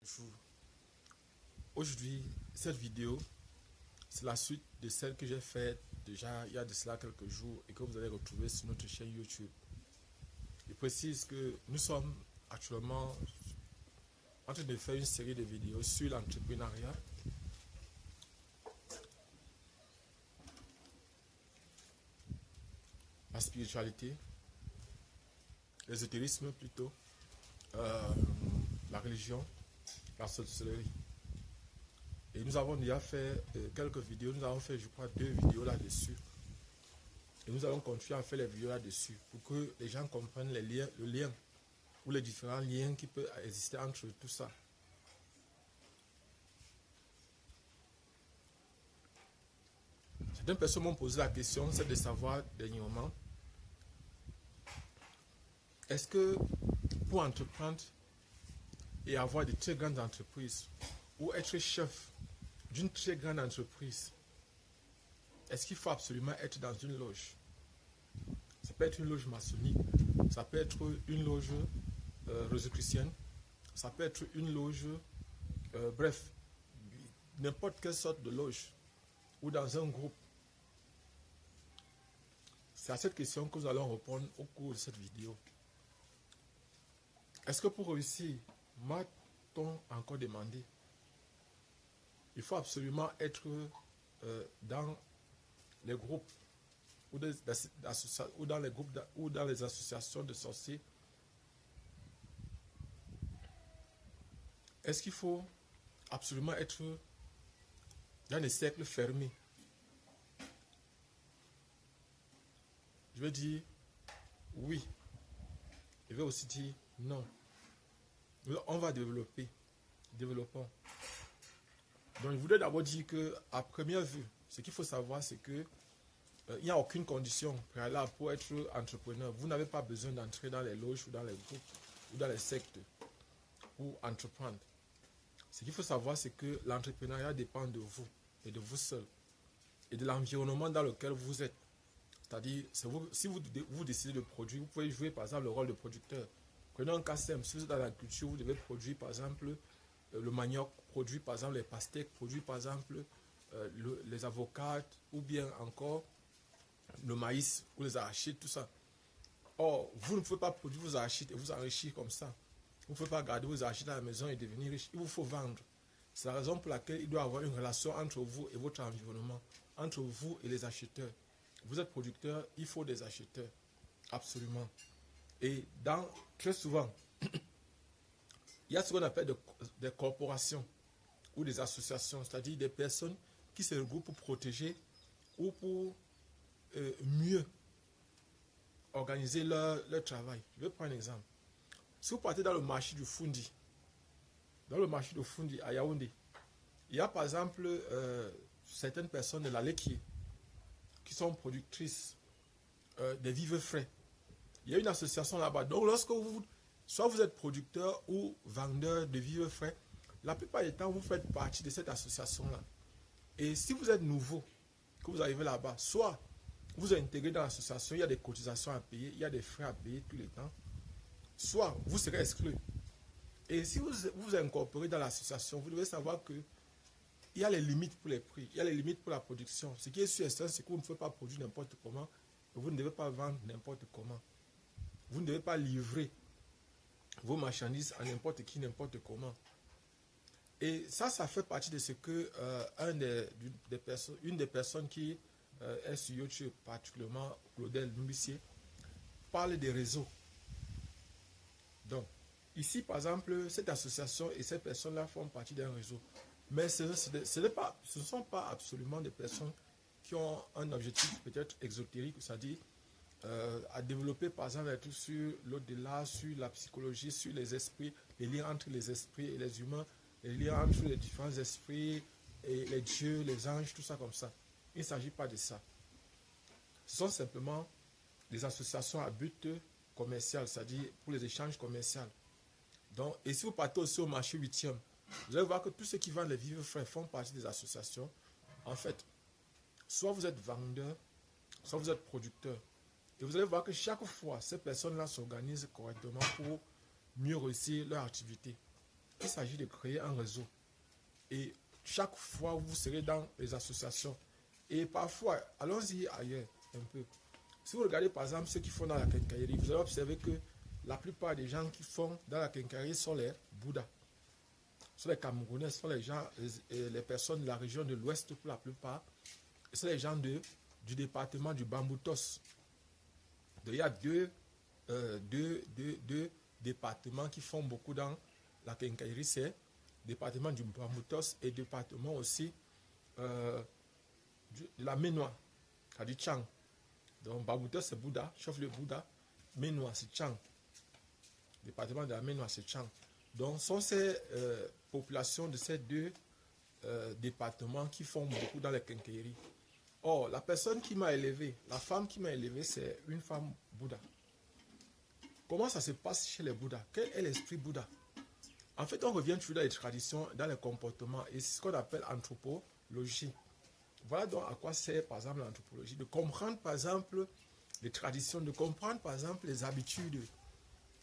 Bonjour. Aujourd'hui, cette vidéo, c'est la suite de celle que j'ai faite déjà il y a de cela quelques jours et que vous allez retrouver sur notre chaîne YouTube. Je précise que nous sommes actuellement en train de faire une série de vidéos sur l'entrepreneuriat, la spiritualité, l'ésotérisme plutôt, la religion, la sorcellerie. Et nous avons déjà fait quelques vidéos, nous avons fait je crois 2 vidéos là-dessus. Et nous allons continuer à faire les vidéos là-dessus pour que les gens comprennent les liens, le lien ou les différents liens qui peuvent exister entre tout ça. Certaines personnes m'ont posé la question, c'est de savoir dernièrement, est-ce que pour entreprendre et avoir de très grandes entreprises ou être chef d'une très grande entreprise, est-ce qu'il faut absolument être dans une loge? Ça peut être une loge maçonnique, ça peut être une loge rosicrucienne, ça peut être une loge, bref, n'importe quelle sorte de loge ou dans un groupe. C'est à cette question que nous allons répondre au cours de cette vidéo. Est-ce que pour réussir, m'a-t-on encore demandé, il faut absolument être dans les groupes ou dans les groupes ou dans les associations de sorciers? Est-ce qu'il faut absolument être dans des cercles fermés? Je vais dire oui. Je vais aussi dire non. On va développer. Développons. Donc je voudrais d'abord dire que à première vue, ce qu'il faut savoir, c'est que il n'y a aucune condition préalable pour être entrepreneur. Vous n'avez pas besoin d'entrer dans les loges ou dans les groupes ou dans les sectes pour entreprendre. Ce qu'il faut savoir, c'est que l'entrepreneuriat dépend de vous et de vous seul et de l'environnement dans lequel vous êtes. C'est-à-dire, si vous décidez de produire, vous pouvez jouer par exemple le rôle de producteur. Prenons un cas simple, si vous êtes dans la culture, vous devez produire par exemple le manioc, produire par exemple les pastèques, produire par exemple les avocats ou bien encore le maïs ou les arachides, tout ça. Or, vous ne pouvez pas produire vos arachides et vous enrichir comme ça. Vous ne pouvez pas garder vos arachides à la maison et devenir riche. Il vous faut vendre. C'est la raison pour laquelle il doit y avoir une relation entre vous et votre environnement, entre vous et les acheteurs. Vous êtes producteur, il faut des acheteurs. Absolument. Et très souvent, il y a ce qu'on appelle des corporations ou des associations, c'est-à-dire des personnes qui se regroupent pour protéger ou pour mieux organiser leur travail. Je vais prendre un exemple. Si vous partez dans le marché du Fundi, à Yaoundé, il y a par exemple certaines personnes de la laitier qui sont productrices des vivres frais. Il y a une association là-bas. Donc lorsque soit vous êtes producteur ou vendeur de vivres frais, la plupart du temps vous faites partie de cette association-là. Et si vous êtes nouveau, que vous arrivez là-bas, soit vous intégrez dans l'association, il y a des cotisations à payer, il y a des frais à payer tous les temps, soit vous serez exclu. Et si vous incorporez dans l'association, vous devez savoir que il y a les limites pour les prix, il y a les limites pour la production. Ce qui est sûr et certain, c'est que vous ne pouvez pas produire n'importe comment, et vous ne devez pas vendre n'importe comment. Vous ne devez pas livrer vos marchandises à n'importe qui, n'importe comment. Et ça fait partie de ce que une des personnes qui est sur YouTube, particulièrement Claudel Noubissier, parle des réseaux. Donc, ici, par exemple, cette association et ces personnes-là font partie d'un réseau. Mais ce ne sont pas absolument des personnes qui ont un objectif peut-être exotérique, c'est-à-dire à développer par exemple sur l'au-delà, sur la psychologie, sur les esprits, les liens entre les esprits et les humains, les liens entre les différents esprits et les dieux, les anges, tout ça comme ça. Il ne s'agit pas de ça. Ce sont simplement des associations à but commercial, c'est-à-dire pour les échanges commerciaux. Donc, et si vous partez aussi au marché 8e, vous allez voir que tous ceux qui vendent les vivres frais font partie des associations. En fait, soit vous êtes vendeur, soit vous êtes producteur. Et vous allez voir que chaque fois, ces personnes-là s'organisent correctement pour mieux réussir leur activité. il s'agit de créer un réseau. Et chaque fois, vous serez dans les associations. Et parfois, allons-y ailleurs un peu. Si vous regardez par exemple ceux qui font dans la quincaillerie, vous allez observer que la plupart des gens qui font dans la quincaillerie sont les Bouddhas. Ce sont les Camerounais, ce sont les gens, les personnes de la région de l'Ouest pour la plupart. Ce sont les gens du département du Bamboutos. Donc, il y a deux départements qui font beaucoup dans la quincaillerie, c'est le département du Bamboutos et le département aussi de la Ménois, à du Tchang. Donc Bamboutos c'est Bouddha, chef-lieu Bouddha, Ménois c'est Tchang. Le département de la Ménois c'est Tchang. Donc sont ces populations de ces deux départements qui font beaucoup dans les quincailleries. Or, la personne qui m'a élevé, la femme qui m'a élevé, c'est une femme Bouddha. Comment ça se passe chez les Bouddhas? Quel est l'esprit Bouddha? En fait, on revient toujours dans les traditions, dans les comportements, et c'est ce qu'on appelle anthropologie. Voilà donc à quoi sert, par exemple, l'anthropologie. De comprendre, par exemple, les traditions, de comprendre, par exemple, les habitudes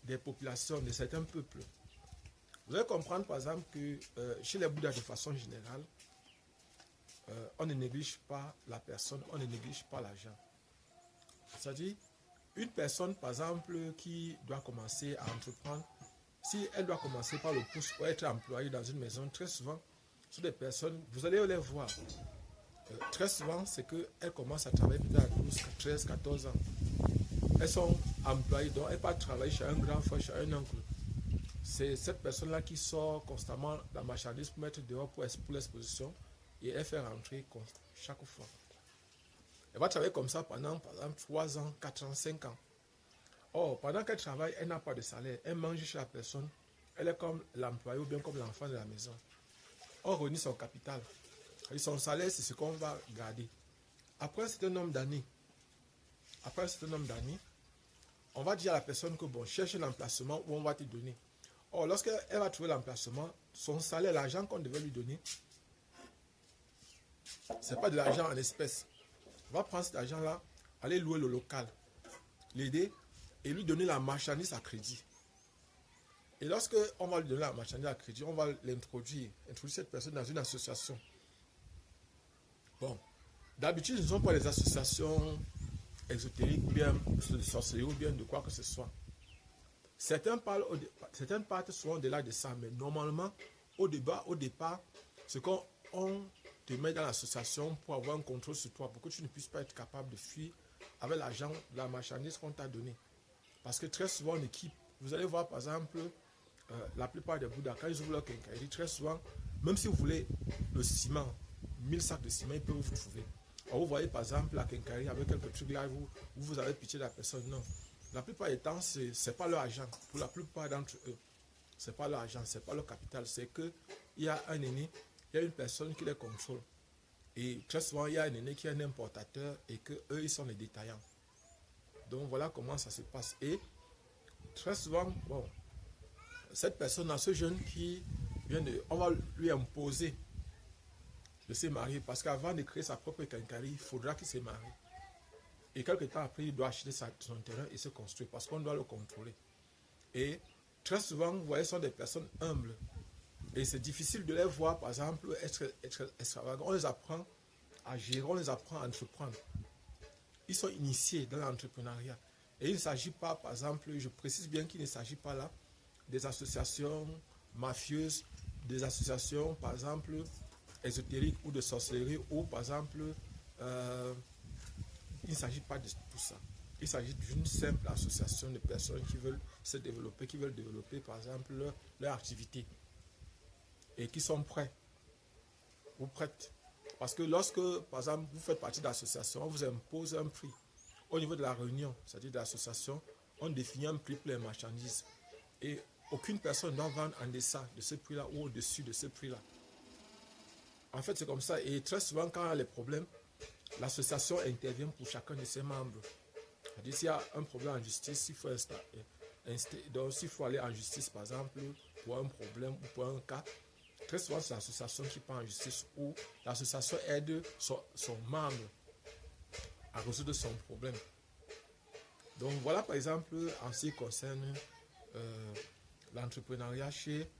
des populations, de certains peuples. Vous allez comprendre, par exemple, que chez les Bouddhas, de façon générale, on ne néglige pas la personne, on ne néglige pas l'argent. C'est-à-dire, une personne, par exemple, qui doit commencer à entreprendre, si elle doit commencer par le pouce pour être employée dans une maison, très souvent, ce sont des personnes, vous allez les voir, très souvent, c'est qu'elles commencent à travailler peut-être à 12, 13, 14 ans. Elles sont employées, donc elles partent travailler chez un grand frère, chez un oncle. C'est cette personne-là qui sort constamment la marchandise pour mettre dehors pour l'exposition et elle fait rentrer chaque fois. Elle va travailler comme ça pendant, par exemple, 3 ans, 4 ans, 5 ans. Or, pendant qu'elle travaille, elle n'a pas de salaire. Elle mange chez la personne. Elle est comme l'employé ou bien comme l'enfant de la maison. On réunit son capital. Et son salaire, c'est ce qu'on va garder. Après un certain nombre d'années, on va dire à la personne que bon, cherche un emplacement où on va te donner. Or, lorsqu'elle va trouver l'emplacement, son salaire, l'argent qu'on devait lui donner, ce n'est pas de l'argent en espèces. On va prendre cet argent-là, aller louer le local, l'aider et lui donner la marchandise à crédit. Et lorsque on va lui donner la marchandise à crédit, on va introduire cette personne dans une association. Bon, d'habitude, ce ne sont pas les associations ésotériques ou bien de sorcellerie ou bien de quoi que ce soit. Certaines partent souvent au-delà de ça, mais normalement, au départ, c'est qu'on te met dans l'association pour avoir un contrôle sur toi, pour que tu ne puisses pas être capable de fuir avec l'argent, la marchandise qu'on t'a donnée. Parce que très souvent, en équipe, vous allez voir par exemple, la plupart des Bouddhas, quand ils ouvrent leur quincaillerie, très souvent, même si vous voulez le ciment, 1000 sacs de ciment, ils peuvent vous trouver. Alors vous voyez par exemple la quincaillerie avec quelques trucs là où vous avez pitié de la personne. Non. La plupart du temps, ce n'est pas leur argent. Pour la plupart d'entre eux, ce n'est pas leur argent, ce n'est pas leur capital. C'est qu'il y a un aîné, il y a une personne qui les contrôle. Et très souvent, il y a un aîné qui est un importateur et qu'eux, ils sont les détaillants. Donc voilà comment ça se passe. Et très souvent, bon, cette personne-là, ce jeune qui vient de... On va lui imposer de se marier parce qu'avant de créer sa propre quincaillerie, il faudra qu'il se marie. Et quelque temps après, il doit acheter son terrain et se construire parce qu'on doit le contrôler. Et très souvent, vous voyez, ce sont des personnes humbles. Et c'est difficile de les voir, par exemple, être extravagants. On les apprend à gérer, on les apprend à entreprendre. Ils sont initiés dans l'entrepreneuriat. Et il ne s'agit pas, par exemple, je précise bien qu'il ne s'agit pas là des associations mafieuses, des associations, par exemple, ésotériques ou de sorcellerie, ou par exemple, il ne s'agit pas de tout ça. Il s'agit d'une simple association de personnes qui veulent se développer, qui veulent développer, par exemple, leur activité. Et qui sont prêts ou prêtes. Parce que lorsque, par exemple, vous faites partie de l'association, on vous impose un prix. Au niveau de la réunion, c'est-à-dire de l'association, on définit un prix pour les marchandises. Et aucune personne ne doit vendre en deçà de ce prix-là ou au-dessus de ce prix-là. En fait, c'est comme ça. Et très souvent, quand il y a les problèmes, l'association intervient pour chacun de ses membres. C'est-à-dire, s'il y a un problème en justice, s'il faut aller en justice, par exemple, pour un problème ou pour un cas, très souvent, c'est l'association qui part en justice ou l'association aide son membre à résoudre son problème. Donc voilà, par exemple, en ce qui concerne l'entrepreneuriat chez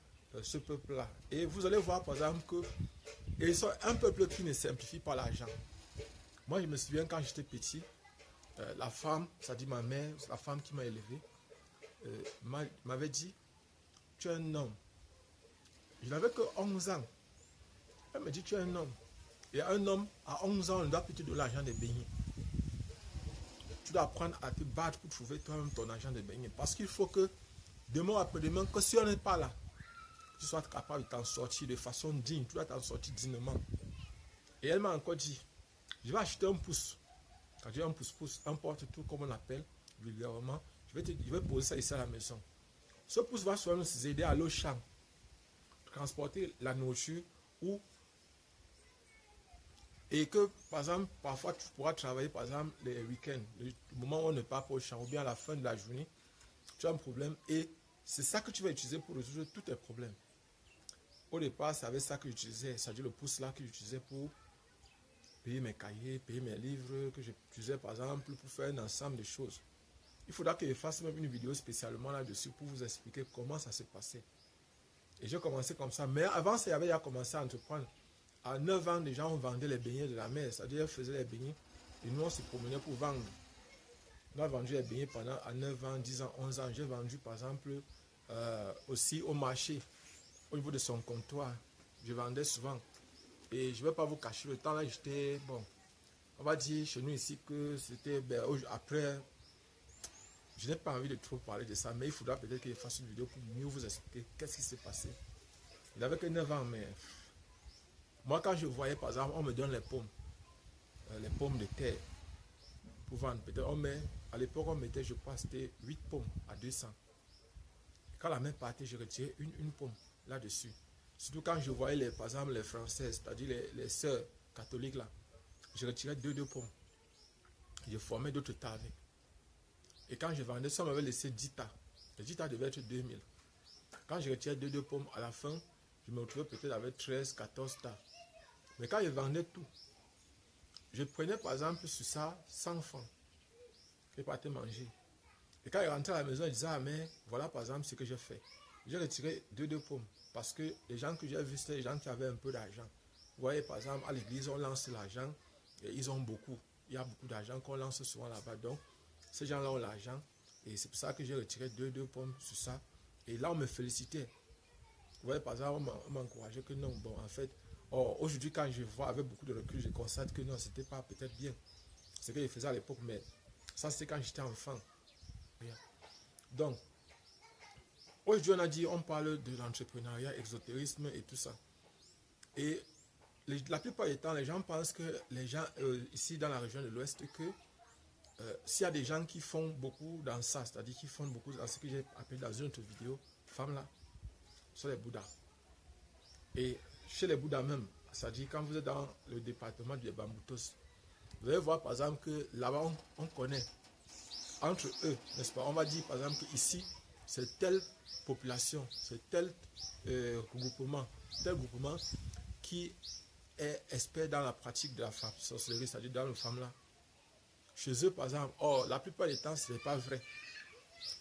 ce peuple-là. Et vous allez voir, par exemple, que ils sont un peuple qui ne simplifie pas l'argent. Moi, je me souviens quand j'étais petit, la femme, c'est-à-dire ma mère, la femme qui m'a élevé, m'avait dit, tu es un homme. Je n'avais que 11 ans. Elle me dit, tu es un homme. Et un homme, à 11 ans, on ne doit plus te donner l'argent de beignets. Tu dois apprendre à te battre pour trouver toi-même ton argent de beignets. Parce qu'il faut que, demain après-demain, que si on n'est pas là, tu sois capable de t'en sortir de façon digne. Tu dois t'en sortir dignement. Et elle m'a encore dit, je vais acheter un pouce. Quand j'ai un pouce-pouce, un porte-tout comme on appelle vulgairement, je vais poser ça ici à la maison. Ce pouce va souvent nous aider à aller au champ, transporter la nourriture ou et que par exemple parfois tu pourras travailler par exemple les week-ends, le moment où on ne part pas au champ ou bien à la fin de la journée, tu as un problème et c'est ça que tu vas utiliser pour résoudre tous tes problèmes. Au départ, c'est avec ça que j'utilisais, c'est-à-dire le pouce là que j'utilisais pour payer mes cahiers, payer mes livres, que j'utilisais par exemple pour faire un ensemble de choses. Il faudra que je fasse même une vidéo spécialement là-dessus pour vous expliquer comment ça se passait. Et j'ai commencé comme ça. Mais avant, ça avait déjà commencé à entreprendre. À 9 ans, déjà, on vendait les beignets de la mer. C'est-à-dire, on faisait les beignets et nous, on se promenait pour vendre. On a vendu les beignets pendant à 9 ans, 10 ans, 11 ans. J'ai vendu, par exemple, aussi au marché, au niveau de son comptoir. Je vendais souvent. Et je ne vais pas vous cacher, le temps là, j'étais, bon, on va dire chez nous ici que c'était, ben, après, je n'ai pas envie de trop parler de ça, mais il faudra peut-être que je fasse une vidéo pour mieux vous expliquer qu'est-ce qui s'est passé. Il avait que 9 ans, mais moi quand je voyais par exemple, on me donne les pommes de terre pour vendre. Peut-être on met, à l'époque on mettait, je crois, c'était 8 pommes à 200. Quand la main partait, je retirais une pomme là-dessus. Surtout quand je voyais par exemple les Françaises, c'est-à-dire les sœurs catholiques là, je retirais deux pommes. Je formais d'autres tas avec. Et quand je vendais ça, on m'avait laissé 10 tas. Les 10 tas devaient être 2000. Quand je retirais deux pommes, à la fin, je me retrouvais peut-être avec 13, 14 tas. Mais quand je vendais tout, je prenais par exemple sur ça 100 francs. Je partais manger. Et quand je rentrais à la maison, je disais, ah mais voilà par exemple ce que j'ai fait. J'ai retiré deux pommes. Parce que les gens que j'ai vus, c'était les gens qui avaient un peu d'argent. Vous voyez par exemple, à l'église, on lance l'argent. Et ils ont beaucoup. Il y a beaucoup d'argent qu'on lance souvent là-bas. Donc, ces gens-là ont l'argent. Et c'est pour ça que j'ai retiré deux pommes sur ça. Et là, on me félicitait. Vous voyez, par exemple, on m'encourageait que non. Bon, en fait, aujourd'hui, quand je vois avec beaucoup de recul, je constate que non, c'était pas peut-être bien. Ce que je faisais à l'époque, mais ça, c'était quand j'étais enfant. Donc, aujourd'hui, on parle de l'entrepreneuriat, exotérisme et tout ça. Et la plupart du temps, les gens pensent que les gens ici dans la région de l'Ouest, que s'il y a des gens qui font beaucoup dans ça, c'est-à-dire qui font beaucoup dans ce que j'ai appelé dans une autre vidéo, femmes là, sont les Bouddhas. Et chez les Bouddhas même, c'est-à-dire quand vous êtes dans le département de Bamboutos, vous allez voir par exemple que là-bas on connaît entre eux, n'est-ce pas? On va dire par exemple qu'ici, c'est telle population, c'est tel regroupement, qui est expert dans la pratique de la sorcellerie, c'est-à-dire dans le femme là. Chez eux, par exemple, la plupart des temps, ce n'est pas vrai.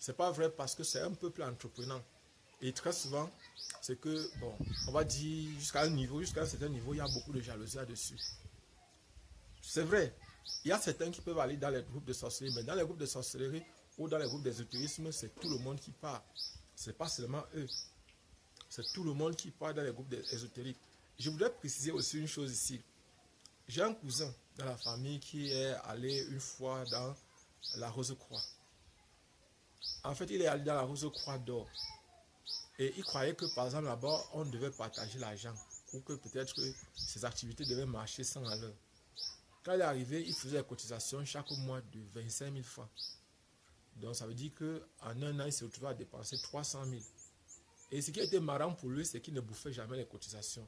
Ce n'est pas vrai parce que c'est un peuple entreprenant. Et très souvent, c'est que, bon, on va dire, jusqu'à un certain niveau, il y a beaucoup de jalousie là-dessus. C'est vrai, il y a certains qui peuvent aller dans les groupes de sorcellerie, mais dans les groupes de sorcellerie ou dans les groupes d'ésotérisme, c'est tout le monde qui part. Ce n'est pas seulement eux. C'est tout le monde qui part dans les groupes ésotériques. Je voudrais préciser aussi une chose ici. J'ai un cousin dans la famille qui est allé une fois dans la Rose-Croix. En fait, il est allé dans la Rose-Croix d'or. Et il croyait que, par exemple, là-bas, on devait partager l'argent. Ou que peut-être que ses activités devaient marcher sans l'heure. Quand il est arrivé, il faisait des cotisations chaque mois de 25 000 francs. Donc, ça veut dire qu'en un an, il se retrouvait à dépenser 300 000. Et ce qui était marrant pour lui, c'est qu'il ne bouffait jamais les cotisations.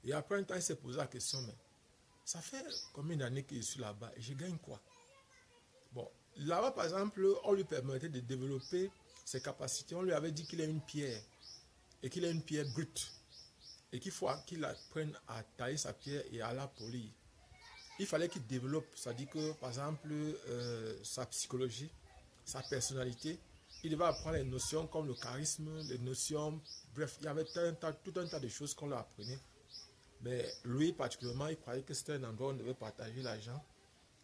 Et après un temps, il s'est posé la question, mais ça fait combien d'années que je suis là-bas et je gagne quoi? Bon, là-bas, par exemple, on lui permettait de développer ses capacités. On lui avait dit qu'il a une pierre et qu'il a une pierre brute et qu'il faut qu'il apprenne à tailler sa pierre et à la polir. Il fallait qu'il développe, c'est-à-dire que, par exemple, sa psychologie, sa personnalité, Il devait apprendre les notions comme le charisme, les notions, bref, il y avait tout un tas de choses qu'on leur apprenait. Mais lui, particulièrement, il croyait que c'était un endroit où on devait partager l'argent.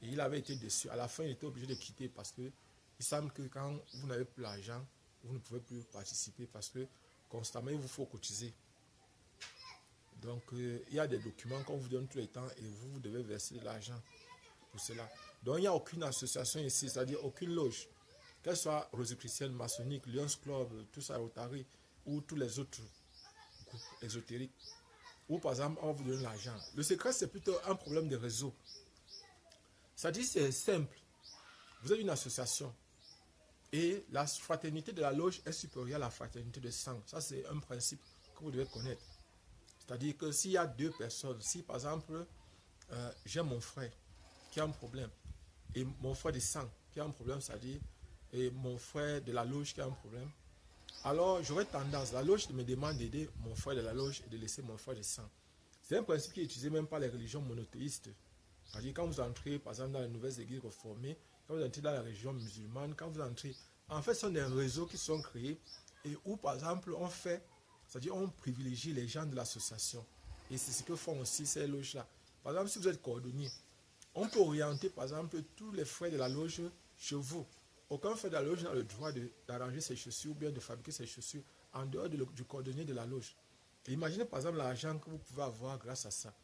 Et il avait été déçu. À la fin, il était obligé de quitter parce que il semble que quand vous n'avez plus l'argent, vous ne pouvez plus participer parce que constamment, il vous faut cotiser. Donc, il y a des documents qu'on vous donne tous les temps et vous devez verser de l'argent pour cela. Donc, il n'y a aucune association ici, c'est-à-dire aucune loge, qu'elle soit rosicrucienne, maçonnique, Lions Club, tout ça, Rotary, ou tous les autres groupes ésotériques, ou par exemple, on va vous donner l'argent. Le secret, c'est plutôt un problème de réseau. C'est-à-dire, c'est simple. Vous êtes une association et la fraternité de la loge est supérieure à la fraternité de sang. Ça, c'est un principe que vous devez connaître. C'est-à-dire que s'il y a deux personnes, si par exemple, j'ai mon frère qui a un problème, et mon frère de sang qui a un problème, c'est-à-dire, et mon frère de la loge qui a un problème, alors j'aurais tendance, la loge me demande d'aider mon frère de la loge et de laisser mon frère de sang. C'est un principe qui est utilisé même par les religions monothéistes. C'est-à-dire quand vous entrez, par exemple, dans les nouvelles églises reformées, quand vous entrez dans la religion musulmane, quand vous entrez, en fait, ce sont des réseaux qui sont créés et où, par exemple, on fait, c'est-à-dire on privilégie les gens de l'association. Et c'est ce que font aussi ces loges-là. Par exemple, si vous êtes cordonnier, on peut orienter, par exemple, tous les frères de la loge chez vous. Aucun frère de la loge n'a le droit d'arranger ses chaussures ou bien de fabriquer ses chaussures en dehors du cordonnier de la loge. Et imaginez, par exemple, l'argent que vous pouvez avoir grâce à ça.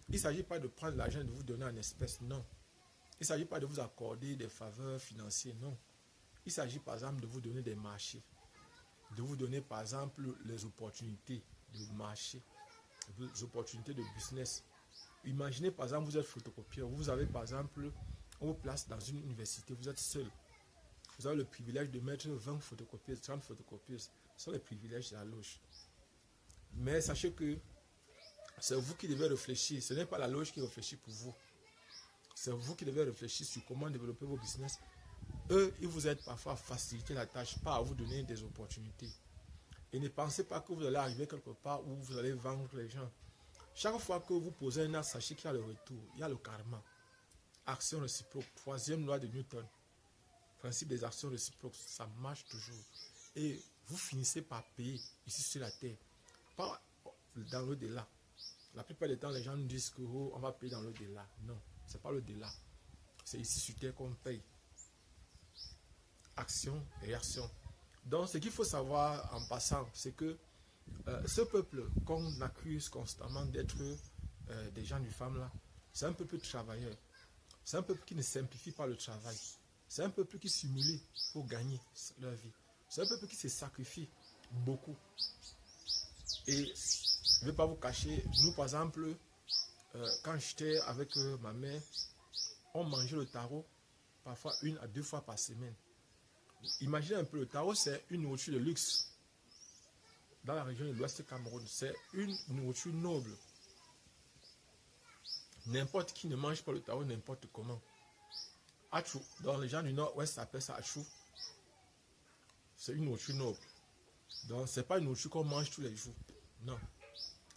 Il ne s'agit pas de prendre l'argent et de vous donner en espèces, non. Il ne s'agit pas de vous accorder des faveurs financières, non. Il s'agit par exemple de vous donner des marchés, de vous donner par exemple les opportunités de marché, les opportunités de business. Imaginez par exemple, vous êtes photocopieur, vous avez par exemple, on vous place dans une université, vous êtes seul. Vous avez le privilège de mettre 20 photocopieuses, 30 photocopieuses. Ce sont les privilèges de la loge. Mais sachez que c'est vous qui devez réfléchir. Ce n'est pas la loge qui réfléchit pour vous. C'est vous qui devez réfléchir sur comment développer vos business. Eux, ils vous aident parfois à faciliter la tâche, pas à vous donner des opportunités. Et ne pensez pas que vous allez arriver quelque part où vous allez vendre les gens. Chaque fois que vous posez un acte, sachez qu'il y a le retour, il y a le karma. Action réciproque, troisième loi de Newton. Principe des actions réciproques, ça marche toujours. Et vous finissez par payer ici sur la terre, pas dans l'au-delà. La plupart du temps, les gens nous disent que oh, on va payer dans l'au-delà. Non, ce n'est pas l'au-delà. C'est ici sur terre qu'on paye. Action et réaction. Donc, ce qu'il faut savoir en passant, c'est que ce peuple qu'on accuse constamment d'être des gens du femme là, c'est un peuple travailleur. C'est un peuple qui ne simplifie pas le travail. C'est un peuple qui s'humilie pour gagner leur vie. C'est un peuple qui se sacrifie beaucoup. Et je ne vais pas vous cacher, nous par exemple, quand j'étais avec ma mère, on mangeait le taro parfois 1 à 2 fois par semaine. Imaginez un peu, le taro c'est une nourriture de luxe. Dans la région de l'Ouest Cameroun, c'est une nourriture noble. N'importe qui ne mange pas le taro n'importe comment. Achou, dans les gens du Nord-Ouest, ça appelle ça achou. C'est une nourriture noble. Donc, ce n'est pas une nourriture qu'on mange tous les jours. Non.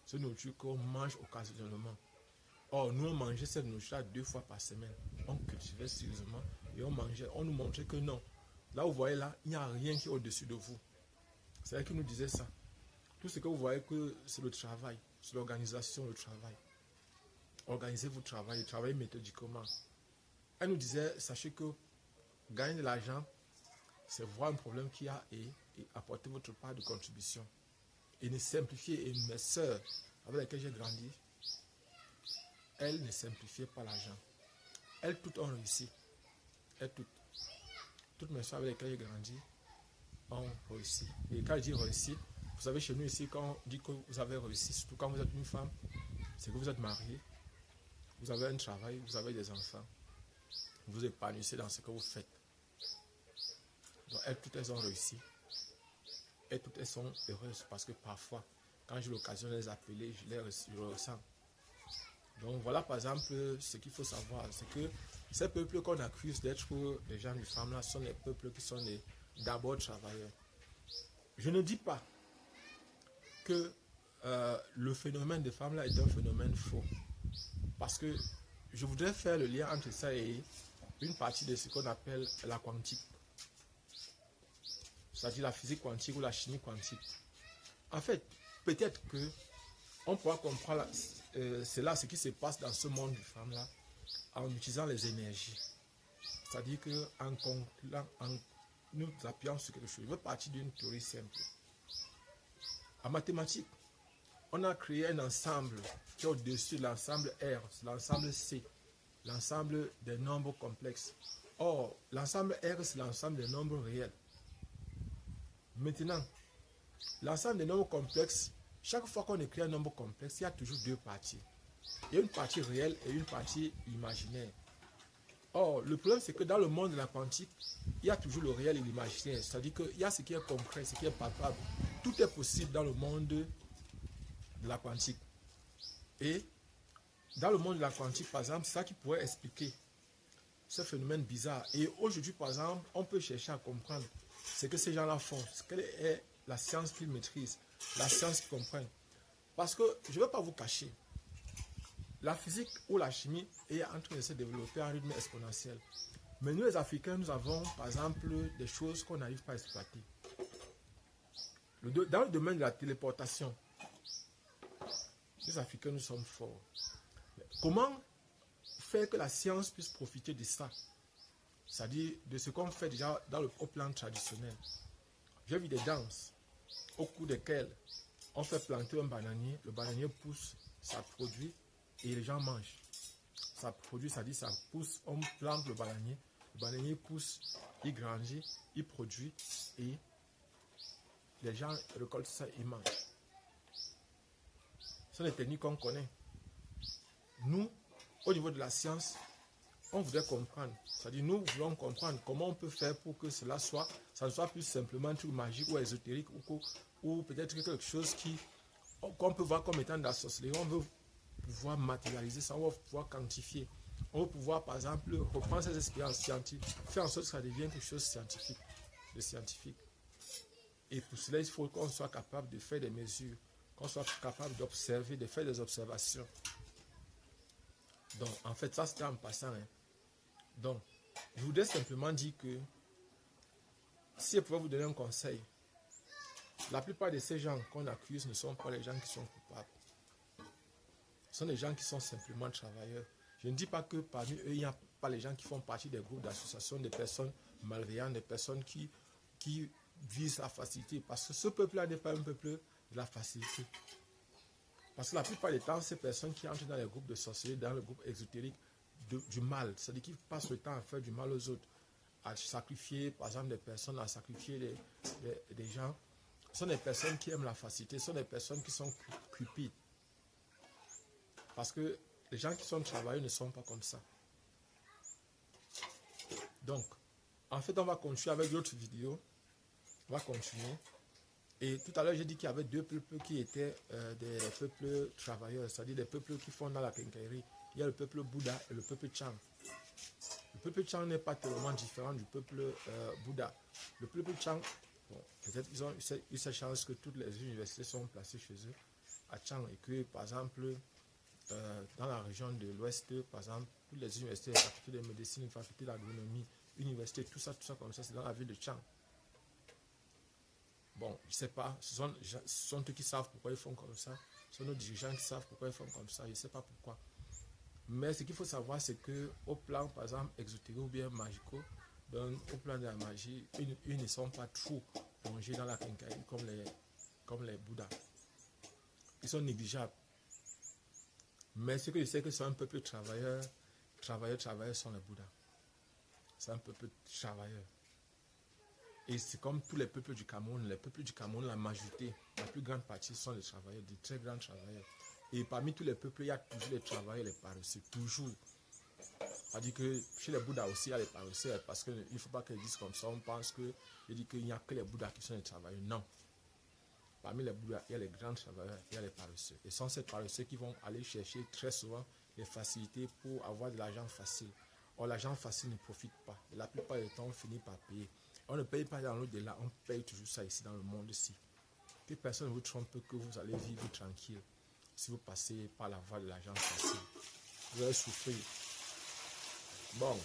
C'est une nourriture qu'on mange occasionnellement. Or, nous, on mangeait cette nourriture 2 fois par semaine. On cultivait sérieusement et on mangeait. On nous montrait que non. Là, vous voyez là, il n'y a rien qui est au-dessus de vous. C'est elle qui nous disait ça. Tout ce que vous voyez, que c'est le travail. C'est l'organisation, le travail. Organisez votre travail, travaillez méthodiquement. Elle nous disait, sachez que gagner de l'argent, c'est voir un problème qu'il y a et apporter votre part de contribution. Et ne simplifiez. Et mes sœurs, avec lesquelles j'ai grandi, elles ne simplifiaient pas l'argent. Elles toutes ont réussi. Elles toutes mes sœurs avec lesquelles j'ai grandi ont réussi. Et quand je dis réussi, vous savez, chez nous ici, quand on dit que vous avez réussi, surtout quand vous êtes une femme, c'est que vous êtes marié, vous avez un travail, vous avez des enfants. Vous épanouissez dans ce que vous faites. Donc, elles toutes elles ont réussi. Et toutes elles sont heureuses parce que parfois, quand j'ai l'occasion de les appeler, je les ressens. Donc voilà par exemple ce qu'il faut savoir, c'est que ces peuples qu'on accuse d'être des gens du femme là sont les peuples qui sont d'abord travailleurs. Je ne dis pas que le phénomène des femmes là est un phénomène faux. Parce que je voudrais faire le lien entre ça et une partie de ce qu'on appelle la quantique. c'est-à-dire la physique quantique ou la chimie quantique. En fait, peut-être que on pourra comprendre cela, ce qui se passe dans ce monde du femme-là, en utilisant les énergies. C'est-à-dire en nous appuyant sur quelque chose. Je veux partir d'une théorie simple. En mathématiques, on a créé un ensemble qui est au-dessus de l'ensemble R, l'ensemble C, l'ensemble des nombres complexes. Or, l'ensemble R, c'est l'ensemble des nombres réels. Maintenant, l'ensemble des nombres complexes, chaque fois qu'on écrit un nombre complexe, il y a toujours deux parties. Il y a une partie réelle et une partie imaginaire. Or, le problème, c'est que dans le monde de la quantique, il y a toujours le réel et l'imaginaire. C'est-à-dire qu'il y a ce qui est concret, ce qui est palpable. Tout est possible dans le monde de la quantique. Et dans le monde de la quantique, par exemple, c'est ça qui pourrait expliquer ce phénomène bizarre. Et aujourd'hui, par exemple, on peut chercher à comprendre ce que ces gens-là font. Quelle est la science qu'ils maîtrisent, la science qu'ils comprennent. Parce que, je ne vais pas vous cacher, la physique ou la chimie est en train de se développer en rythme exponentiel. Mais nous, les Africains, nous avons, par exemple, des choses qu'on n'arrive pas à exploiter. Dans le domaine de la téléportation, les Africains, nous sommes forts. Mais comment faire que la science puisse profiter de ça? C'est-à-dire de ce qu'on fait déjà au plan traditionnel. J'ai vu des danses au cours desquelles on fait planter un bananier, le bananier pousse, ça produit et les gens mangent. Ça produit, ça dit ça pousse, on plante le bananier pousse, il grandit, il produit et les gens récoltent ça et mangent. Ce sont des techniques qu'on connaît. Nous, au niveau de la science, on voudrait comprendre. C'est-à-dire, nous voulons comprendre comment on peut faire pour que ça ne soit plus simplement un truc magique ou ésotérique ou peut-être quelque chose qu'on peut voir comme étant de la sorcellerie. On veut pouvoir matérialiser ça, on va pouvoir quantifier. On veut pouvoir, par exemple, reprendre ces expériences scientifiques, faire en sorte que ça devienne quelque chose de scientifique. Et pour cela, il faut qu'on soit capable de faire des mesures, qu'on soit capable d'observer, de faire des observations. Donc, en fait, ça c'était en passant. Donc, je voudrais simplement dire que si je pouvais vous donner un conseil, la plupart de ces gens qu'on accuse ne sont pas les gens qui sont coupables. Ce sont les gens qui sont simplement travailleurs. Je ne dis pas que parmi eux, il n'y a pas les gens qui font partie des groupes d'associations, des personnes malveillantes, des personnes qui visent la facilité. Parce que ce peuple-là n'est pas un peuple de la facilité. Parce que la plupart du temps, ces personnes qui entrent dans les groupes de sorcellerie, dans le groupe exotérique du mal, c'est-à-dire qu'ils passent le temps à faire du mal aux autres, à sacrifier, par exemple, des personnes, à sacrifier des gens, ce sont des personnes qui aiment la facilité, ce sont des personnes qui sont cupides. Parce que les gens qui sont travailleurs ne sont pas comme ça. Donc, en fait, on va continuer avec d'autres vidéos. On va continuer. Et tout à l'heure, j'ai dit qu'il y avait deux peuples qui étaient des peuples travailleurs, c'est-à-dire des peuples qui font dans la quincaillerie. Il y a le peuple Bouddha et le peuple Chang. Le peuple Chang n'est pas tellement différent du peuple Bouddha. Le peuple Chang, bon, peut-être qu'ils ont eu cette chance que toutes les universités sont placées chez eux à Chang et que, par exemple, dans la région de l'Ouest, par exemple, toutes les universités, les facultés de médecine, les facultés d'agronomie, universités, tout ça comme ça, c'est dans la ville de Chang. Bon, je ne sais pas, ce sont eux qui savent pourquoi ils font comme ça. Ce sont nos dirigeants qui savent pourquoi ils font comme ça. Je ne sais pas pourquoi. Mais ce qu'il faut savoir, c'est qu'au plan, par exemple, exotérique ou bien magico, donc au plan de la magie, ils ne sont pas trop plongés dans la quincaillerie comme les Bouddhas. Ils sont négligeables. Mais ce que je sais que c'est un peuple travailleur sont les Bouddhas. C'est un peuple travailleur. Et c'est comme tous les peuples du Cameroun. Les peuples du Cameroun, la majorité, la plus grande partie sont les travailleurs, des très grands travailleurs. Et parmi tous les peuples, il y a toujours les travailleurs, les paresseux, toujours. C'est-à-dire que chez les Bouddhas aussi, il y a les paresseux, parce qu'il ne faut pas qu'ils disent comme ça, on pense qu'il n'y a que les Bouddhas qui sont les travailleurs. Non. Parmi les Bouddhas, il y a les grands travailleurs, il y a les paresseux. Et ce sont ces paresseux qui vont aller chercher très souvent les facilités pour avoir de l'argent facile. Or, l'argent facile ne profite pas. Et la plupart du temps, on finit par payer. On ne paye pas dans l'au-delà, on paye toujours ça ici dans le monde ici. Que personne ne vous trompe que vous allez vivre tranquille si vous passez par la voie de l'argent facile. Vous allez souffrir. Bon,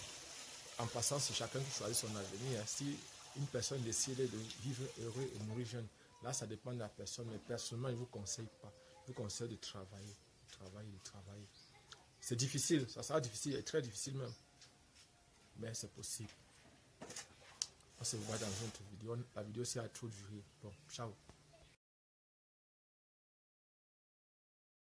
en passant, c'est chacun qui choisit son avenir. Si une personne décide de vivre heureux et mourir jeune. Là, ça dépend de la personne, mais personnellement, je ne vous conseille pas. Je vous conseille de travailler, travailler. C'est difficile, ça sera difficile, et très difficile même. Mais c'est possible. On se voit dans une autre vidéo. La vidéo, c'est à trop duré. Bon, ciao.